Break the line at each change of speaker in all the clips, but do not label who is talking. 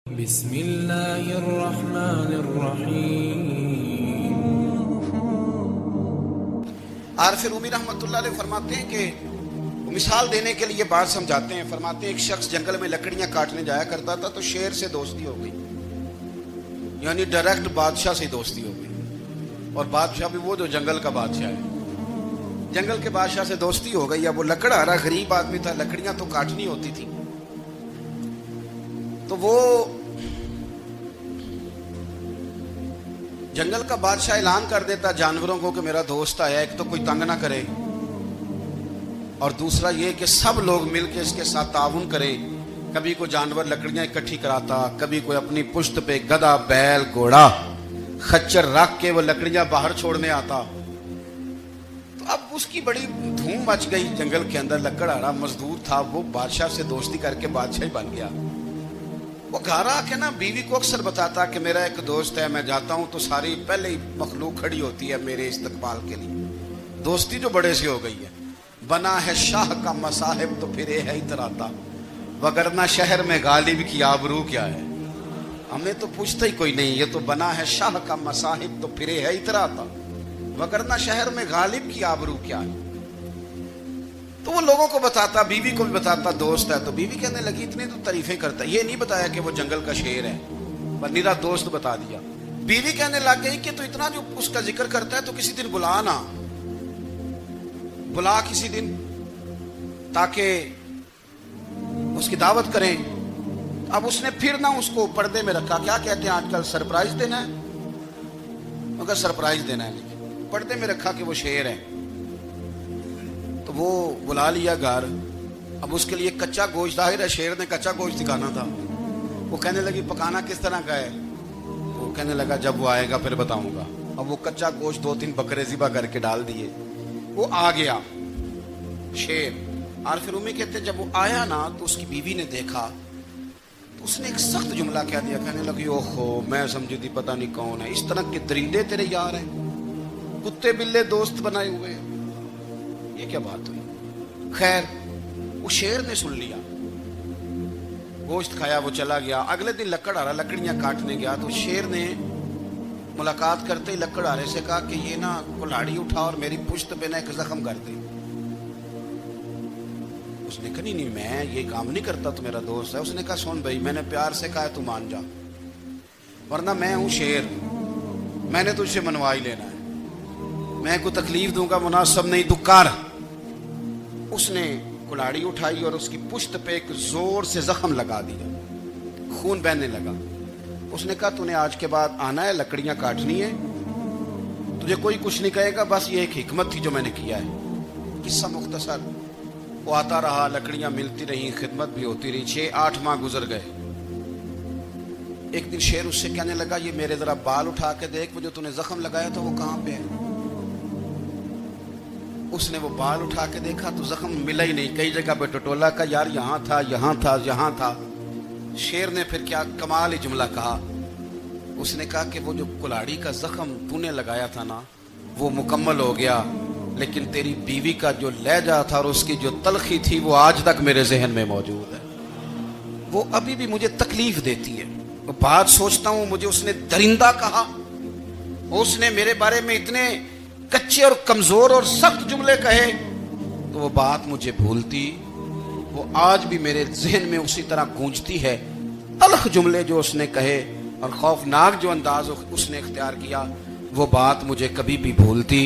بسم اللہ الرحمن الرحیم۔
عارف رومی رحمۃ اللہ علیہ فرماتے ہیں کہ مثال دینے کے لیے بات سمجھاتے ہیں۔ فرماتے ہیں ایک شخص جنگل میں لکڑیاں کاٹنے جایا کرتا تھا تو شیر سے دوستی ہو گئی، یعنی ڈائریکٹ بادشاہ سے دوستی ہو گئی، اور بادشاہ بھی وہ جو جنگل کا بادشاہ ہے، جنگل کے بادشاہ سے دوستی ہو گئی۔ اب وہ لکڑہارا غریب آدمی تھا، لکڑیاں تو کاٹنی ہوتی تھی، تو وہ جنگل کا بادشاہ اعلان کر دیتا جانوروں کو کہ میرا دوست آیا، ایک تو کوئی تنگ نہ کرے، اور دوسرا یہ کہ سب لوگ مل کے اس کے ساتھ تعاون کرے۔ کبھی کوئی جانور لکڑیاں اکٹھی کراتا، کبھی کوئی اپنی پشت پہ گدھا، بیل، گھوڑا، خچر رکھ کے وہ لکڑیاں باہر چھوڑنے آتا۔ تو اب اس کی بڑی دھوم مچ گئی جنگل کے اندر۔ لکڑہارا مزدور تھا، وہ بادشاہ سے دوستی کر کے بادشاہ ہی بن گیا۔ وہ گھر آ کے نا بیوی کو اکثر بتاتا کہ میرا ایک دوست ہے، میں جاتا ہوں تو ساری پہلے ہی مخلوق کھڑی ہوتی ہے میرے استقبال کے لیے۔ دوستی جو بڑے سے ہو گئی ہے۔ بنا ہے شاہ کا مصاحب تو پھر ہے اتراتا، وگرنہ شہر میں غالب کی آبرو کیا ہے۔ ہمیں تو پوچھتا ہی کوئی نہیں، یہ تو بنا ہے شاہ کا مصاحب تو پھر ہے اتراتا، وگرنہ شہر میں غالب کی آبرو کیا ہے۔ تو وہ لوگوں کو بتاتا، بیوی کو بھی بتاتا دوست ہے۔ تو بیوی کہنے لگی اتنی تو تعریفیں کرتا ہے، یہ نہیں بتایا کہ وہ جنگل کا شیر ہے، پر نیرا دوست بتا دیا۔ بیوی کہنے لگ گئی کہ تو اتنا جو اس کا ذکر کرتا ہے تو کسی دن بلا نا، بلا کسی دن تاکہ اس کی دعوت کریں۔ اب اس نے پھر نہ اس کو پردے میں رکھا، کیا کہتے ہیں آج کل، سرپرائز دینا ہے، مگر سرپرائز دینا ہے لیکن پردے میں رکھا کہ وہ شیر ہے۔ تو وہ بلا لیا گھر۔ اب اس کے لیے کچا گوشت، ظاہر ہے شیر نے کچا گوشت دکھانا تھا۔ وہ کہنے لگی پکانا کس طرح کا ہے؟ وہ کہنے لگا جب وہ آئے گا پھر بتاؤں گا۔ اب وہ کچا گوشت 2-3 بکرے ذبح کر کے ڈال دیے۔ وہ آ گیا شیر۔ عارف رومی کہتے جب وہ آیا نا تو اس کی بیوی نے دیکھا تو اس نے ایک سخت جملہ کہہ دیا، کہنے لگی اوہو میں سمجھی تھی پتہ نہیں کون ہے، اس طرح کے درندے تیرے یار ہیں، کتے بلے دوست بنائے ہوئے ہیں، یہ کیا بات ہوئی؟ خیر وہ شیر نے سن لیا، گوشت کھایا، وہ چلا گیا۔ اگلے دن لکڑہارا لکڑیاں کاٹنے گیا تو شیر نے ملاقات کرتے ہی لکڑہارے سے کہا کہ یہ نا کلاڑی اٹھا اور میری پشت پہ نا ایک زخم کر دے۔ اس نے کہا نہیں میں یہ کام نہیں کرتا، تو میرا دوست ہے۔ اس نے کہا سن بھائی، میں نے پیار سے کہا ہے تو مان جا، ورنہ میں ہوں شیر، میں نے تجھ سے منوا ہی لینا ہے، میں کو تکلیف دوں گا مناسب نہیں، تو کر۔ اس نے کلاڑی اٹھائی اور اس کی پشت پہ ایک زور سے زخم لگا دیا، خون بہنے لگا۔ اس نے کہا تو نے آج کے بعد آنا ہے، لکڑیاں کاٹنی ہے، تجھے کوئی کچھ نہیں کہے گا، بس یہ ایک حکمت تھی جو میں نے کیا ہے۔ قصہ مختصر، وہ آتا رہا، لکڑیاں ملتی رہیں، خدمت بھی ہوتی رہی، 6-8 ماہ گزر گئے۔ ایک دن شیر اس سے کہنے لگا یہ میرے ذرا بال اٹھا کے دیکھ، وہ جو تو نے زخم لگایا تھا وہ کہاں پہ ہے؟ اس نے وہ بال اٹھا کے دیکھا تو زخم ملا ہی نہیں، کئی جگہ پہ ٹٹولا کا، یار یہاں تھا یہاں تھا یہاں تھا۔ شیر نے پھر کیا کمال ہی جملہ کہا، اس نے کہا کہ وہ جو کلاڑی کا زخم تو نے لگایا تھا نا وہ مکمل ہو گیا، لیکن تیری بیوی کا جو لہجہ تھا اور اس کی جو تلخی تھی وہ آج تک میرے ذہن میں موجود ہے، وہ ابھی بھی مجھے تکلیف دیتی ہے۔ وہ بات سوچتا ہوں مجھے اس نے درندہ کہا، اس نے میرے بارے میں اتنے کچے اور کمزور اور سخت جملے کہے، تو وہ بات مجھے بھولتی، وہ آج بھی میرے ذہن میں اسی طرح گونجتی ہے۔ تلخ جملے جو اس نے کہے اور خوفناک جو انداز اس نے اختیار کیا، وہ بات مجھے کبھی بھی بھولتی۔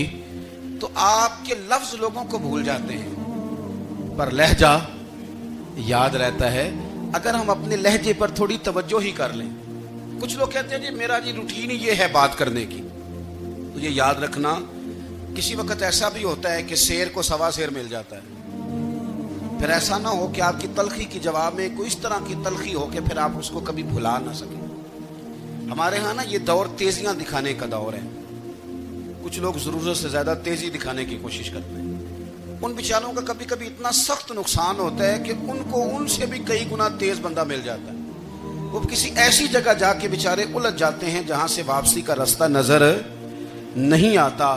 تو آپ کے لفظ لوگوں کو بھول جاتے ہیں پر لہجہ یاد رہتا ہے، اگر ہم اپنے لہجے پر تھوڑی توجہ ہی کر لیں۔ کچھ لوگ کہتے ہیں جی میرا جی روٹین ہی یہ ہے بات کرنے کی، تو یہ یاد رکھنا کسی وقت ایسا بھی ہوتا ہے کہ شیر کو سوا شیر مل جاتا ہے، پھر ایسا نہ ہو کہ آپ کی تلخی کی جواب میں کوئی اس طرح کی تلخی ہو کہ پھر آپ اس کو کبھی بھلا نہ سکیں۔ ہمارے ہاں نا یہ دور تیزیاں دکھانے کا دور ہے، کچھ لوگ ضرورت سے زیادہ تیزی دکھانے کی کوشش کرتے ہیں، ان بیچاروں کا کبھی کبھی اتنا سخت نقصان ہوتا ہے کہ ان کو ان سے بھی کئی گنا تیز بندہ مل جاتا ہے، وہ کسی ایسی جگہ جا کے بیچارے الجھ جاتے ہیں جہاں سے واپسی کا راستہ نظر نہیں آتا۔